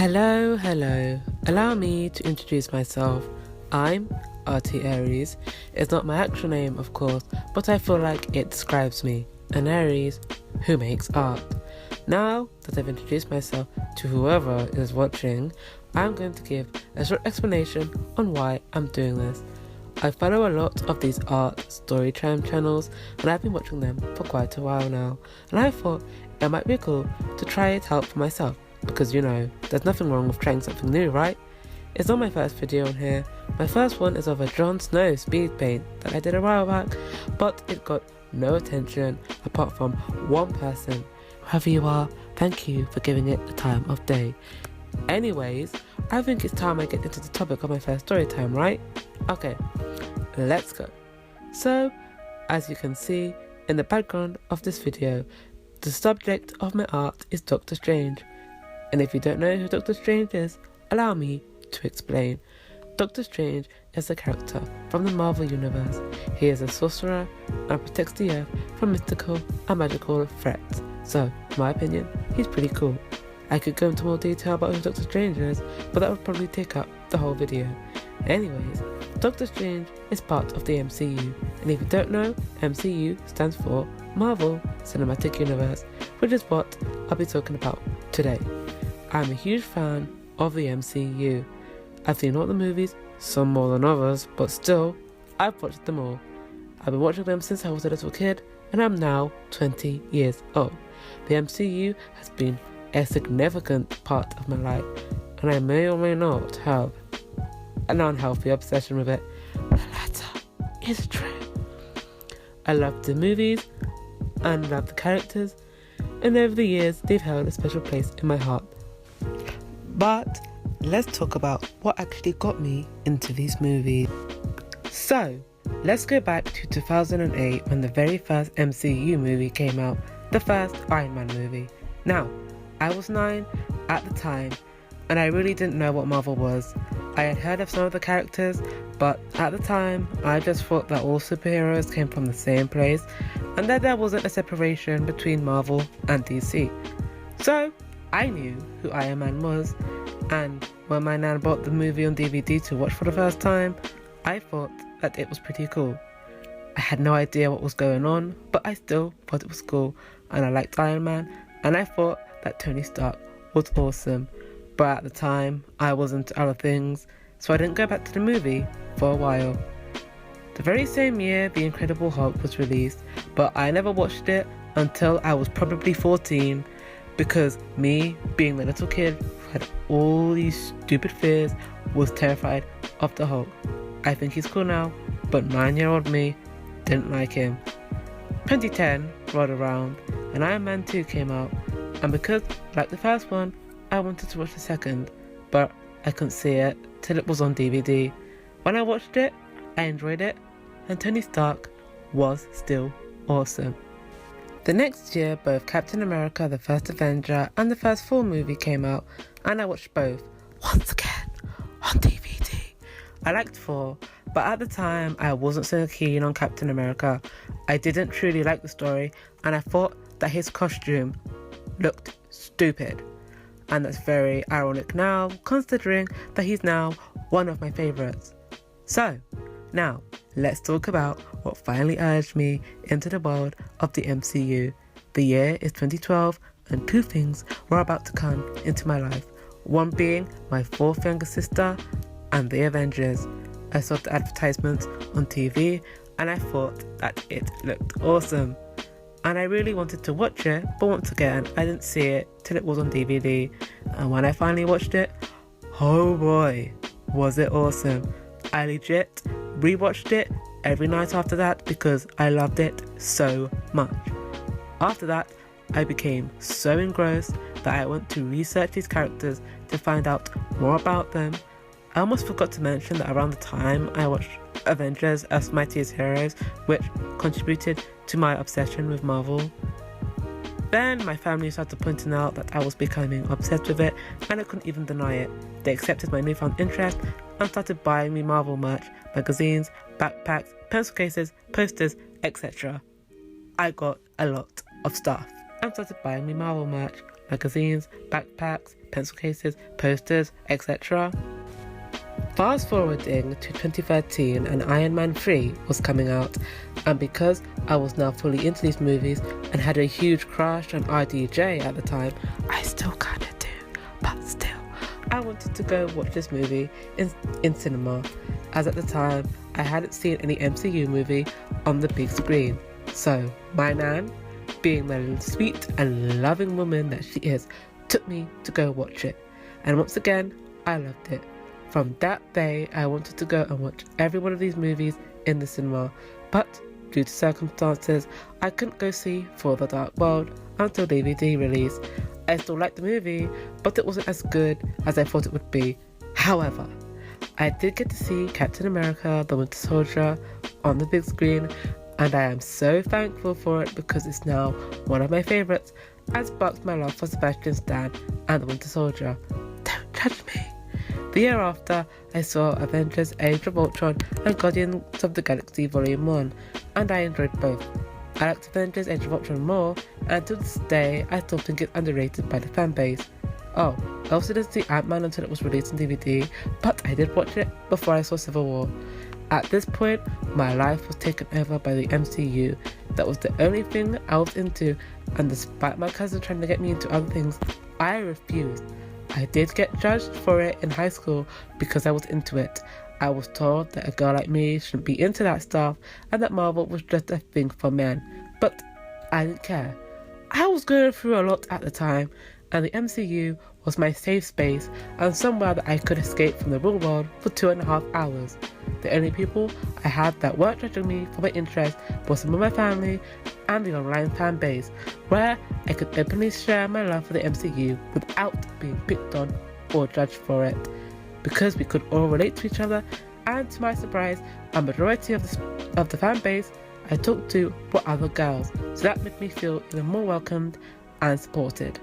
Hello. Allow me to introduce myself. I'm RT Aries. It's not my actual name, of course, but I feel like it describes me. An Aries who makes art. Now that I've introduced myself to whoever is watching, I'm going to give a short explanation on why I'm doing this. I follow a lot of these art story time channels and I've been watching them for quite a while now, and I thought it might be cool to try it out for myself because there's nothing wrong with trying something new, right? It's not my first video on here. My first one is of a Jon Snow speed paint that I did a while back, but it got no attention apart from one person. Whoever you are, thank you for giving it the time of day. Anyways, I think it's time I get into the topic of my first story time, right? Okay, let's go. So, as you can see in the background of this video, the subject of my art is Doctor Strange. And if you don't know who Doctor Strange is, allow me to explain. Doctor Strange is a character from the Marvel Universe. He is a sorcerer and protects the Earth from mystical and magical threats. So, in my opinion, he's pretty cool. I could go into more detail about who Doctor Strange is, but that would probably take up the whole video. Anyways, Doctor Strange is part of the MCU, and if you don't know, MCU stands for Marvel Cinematic Universe, which is what I'll be talking about today. I'm a huge fan of the MCU. I've seen all the movies, some more than others, but still, I've watched them all. I've been watching them since I was a little kid, and I'm now 20 years old. The MCU has been a significant part of my life, and I may or may not have an unhealthy obsession with it. The latter is true. I love the movies and love the characters, and over the years they've held a special place in my heart. But let's talk about what actually got me into these movies. So, let's go back to 2008 when the very first MCU movie came out, the first Iron Man movie. Now, I was 9 at the time, and I really didn't know what Marvel was. I had heard of some of the characters, but at the time, I just thought that all superheroes came from the same place, and that there wasn't a separation between Marvel and DC. So, I knew who Iron Man was, and when my nan bought the movie on DVD to watch for the first time, I thought that it was pretty cool. I had no idea what was going on, but I still thought it was cool, and I liked Iron Man, and I thought that Tony Stark was awesome. But at the time, I was into other things, so I didn't go back to the movie for a while. The very same year, The Incredible Hulk was released, but I never watched it until I was probably 14, because me, being the little kid who had all these stupid fears, was terrified of the Hulk. I think he's cool now, but 9-year-old me didn't like him. 2010 rolled around, and Iron Man 2 came out, and because, like the first one, I wanted to watch the second, but I couldn't see it till it was on DVD. When I watched it, I enjoyed it, and Tony Stark was still awesome. The next year, both Captain America, the First Avenger, and the first Thor movie came out, and I watched both, once again, on DVD. I liked Thor, but at the time, I wasn't so keen on Captain America. I didn't truly like the story, and I thought that his costume looked stupid. And that's very ironic now, considering that he's now one of my favourites. So, now, let's talk about what finally urged me into the world of the MCU. The year is 2012, and two things were about to come into my life. One being my fourth younger sister, and the Avengers. I saw the advertisements on TV, and I thought that it looked awesome. And I really wanted to watch it, but once again, I didn't see it till it was on DVD. And when I finally watched it, oh boy, was it awesome. I legit rewatched it every night after that because I loved it so much. After that, I became so engrossed that I went to research these characters to find out more about them. I almost forgot to mention that around the time I watched Avengers as Mightiest Heroes, which contributed to my obsession with Marvel. Then my family started pointing out that I was becoming obsessed with it, and I couldn't even deny it. They accepted my newfound interest and started buying me Marvel merch, magazines, backpacks, pencil cases, posters, etc. I got a lot of stuff and started buying me Marvel merch, magazines, backpacks, pencil cases, posters, etc. Fast forwarding to 2013 and Iron Man 3 was coming out, and because I was now fully into these movies and had a huge crush on RDJ at the time, I still kinda do, but still, I wanted to go watch this movie in cinema, as at the time I hadn't seen any MCU movie on the big screen. So my nan, being the sweet and loving woman that she is, took me to go watch it, and once again I loved it. From that day, I wanted to go and watch every one of these movies in the cinema, but due to circumstances, I couldn't go see For the Dark World until DVD release. I still liked the movie, but it wasn't as good as I thought it would be. However, I did get to see Captain America, the Winter Soldier on the big screen, and I am so thankful for it because it's now one of my favourites and sparks my love for Sebastian Stan and the Winter Soldier. Don't judge me. The year after, I saw Avengers Age of Ultron and Guardians of the Galaxy Volume 1, and I enjoyed both. I liked Avengers Age of Ultron more, and to this day, I still think it's underrated by the fanbase. Oh, I also didn't see Ant-Man until it was released on DVD, but I did watch it before I saw Civil War. At this point, my life was taken over by the MCU. That was the only thing I was into, and despite my cousin trying to get me into other things, I refused. I did get judged for it in high school because I was into it. I was told that a girl like me shouldn't be into that stuff and that Marvel was just a thing for men. But I didn't care. I was going through a lot at the time, and the MCU was my safe space and somewhere that I could escape from the real world for 2.5 hours. The only people I had that weren't judging me for my interest were some of my family and the online fan base, where I could openly share my love for the MCU without being picked on or judged for it, because we could all relate to each other, and to my surprise, a majority of the fan base I talked to were other girls, so that made me feel even more welcomed and supported.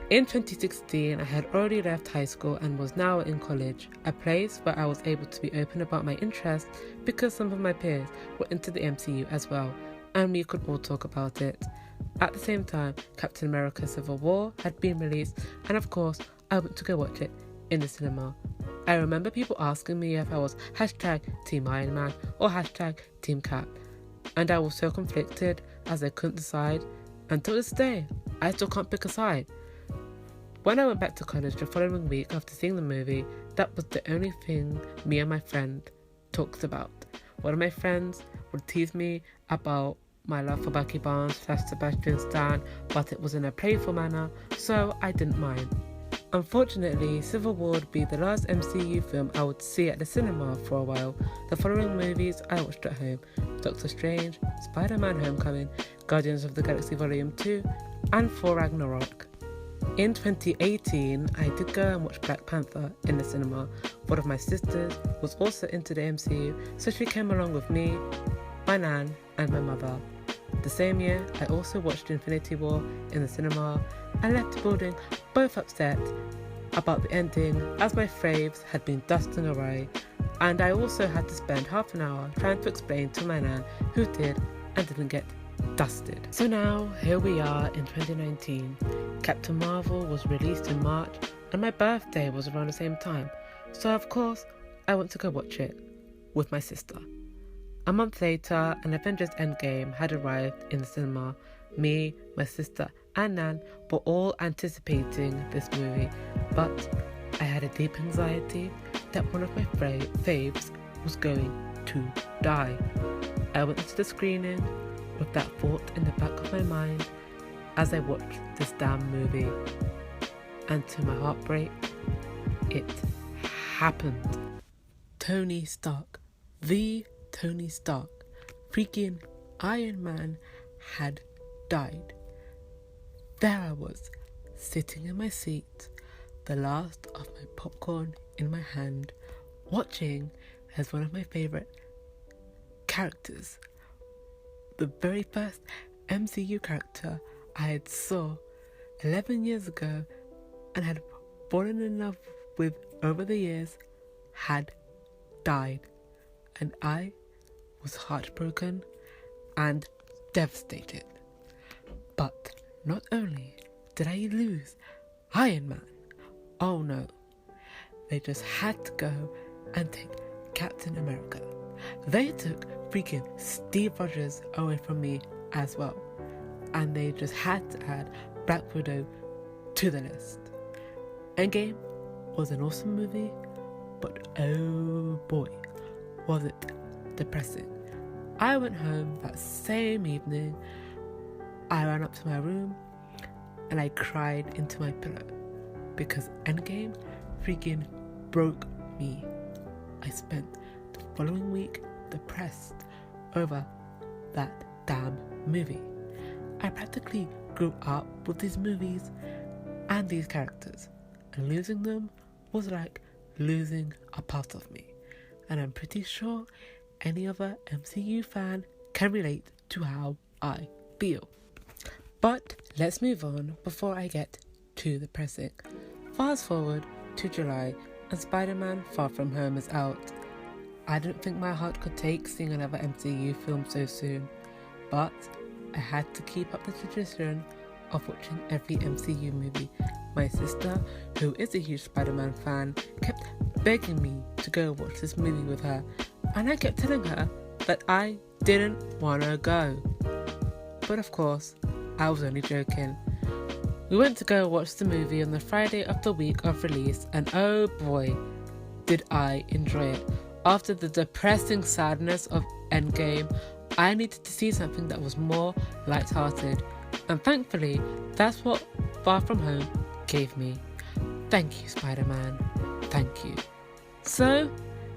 In 2016, I had already left high school and was now in college, a place where I was able to be open about my interests because some of my peers were into the MCU as well, and we could all talk about it. At the same time, Captain America Civil War had been released, and of course, I went to go watch it in the cinema. I remember people asking me if I was hashtag Team Iron Man or hashtag Team Cap, and I was so conflicted as I couldn't decide. Until this day, I still can't pick a side. When I went back to college the following week after seeing the movie, that was the only thing me and my friend talked about. One of my friends would tease me about my love for Bucky Barnes / Sebastian Stan, but it was in a playful manner, so I didn't mind. Unfortunately, Civil War would be the last MCU film I would see at the cinema for a while. The following movies I watched at home: Doctor Strange, Spider-Man Homecoming, Guardians of the Galaxy Volume 2, and Thor Ragnarok. In 2018, I did go and watch Black Panther in the cinema. One of my sisters was also into the MCU, so she came along with me, my nan, and my mother. The same year, I also watched Infinity War in the cinema and left the building both upset about the ending, as my faves had been dusting away, and I also had to spend half an hour trying to explain to my nan who did and didn't get dusted. So now, here we are in 2019. Captain Marvel was released in March, and my birthday was around the same time, so of course, I went to go watch it with my sister. A month later, an Avengers Endgame had arrived in the cinema. Me, my sister, and Nan were all anticipating this movie, but I had a deep anxiety that one of my faves was going to die. I went into the screening with that thought in the back of my mind as I watched this damn movie, and to my heartbreak, it happened. Tony Stark, the Tony Stark, freaking Iron Man, had died. There I was, sitting in my seat, the last of my popcorn in my hand, watching as one of my favourite characters, the very first MCU character I had saw 11 years ago and had fallen in love with over the years, had died, and I was heartbroken and devastated. But not only did I lose Iron Man. Oh no. They just had to go and take Captain America. They took freaking Steve Rogers away from me as well. And they just had to add Black Widow to the list. Endgame was an awesome movie, but oh boy, was it depressing. I went home that same evening. I ran up to my room and I cried into my pillow because Endgame freaking broke me. I spent the following week depressed over that damn movie. I practically grew up with these movies and these characters, and losing them was like losing a part of me. And I'm pretty sure any other MCU fan can relate to how I feel. But let's move on before I get too depressing. Fast forward to July and Spider-Man Far From Home is out. I didn't think my heart could take seeing another MCU film so soon, but I had to keep up the tradition of watching every MCU movie. My sister, who is a huge Spider-Man fan, kept begging me to go watch this movie with her, and I kept telling her that I didn't want to go. But of course, I was only joking. We went to go watch the movie on the Friday of the week of release, and oh boy, did I enjoy it. After the depressing sadness of Endgame, I needed to see something that was more light-hearted, and thankfully, that's what Far From Home gave me. Thank you, Spider-Man. Thank you. So,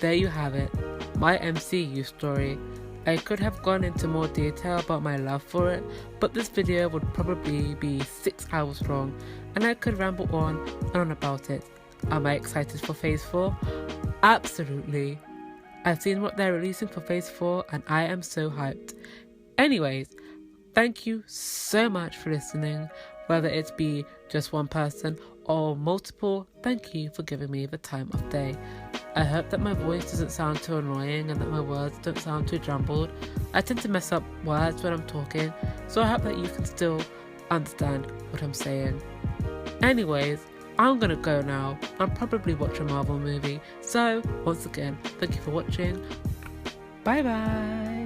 there you have it, my MCU story. I could have gone into more detail about my love for it, but this video would probably be 6 hours long, and I could ramble on and on about it. Am I excited for Phase 4? Absolutely. I've seen what they're releasing for Phase 4 and I am so hyped. Anyways, thank you so much for listening. Whether it be just one person or multiple, thank you for giving me the time of day. I hope that my voice doesn't sound too annoying and that my words don't sound too jumbled. I tend to mess up words when I'm talking, so I hope that you can still understand what I'm saying. Anyways, I'm gonna go now and probably watch a Marvel movie. So, once again, thank you for watching. Bye bye!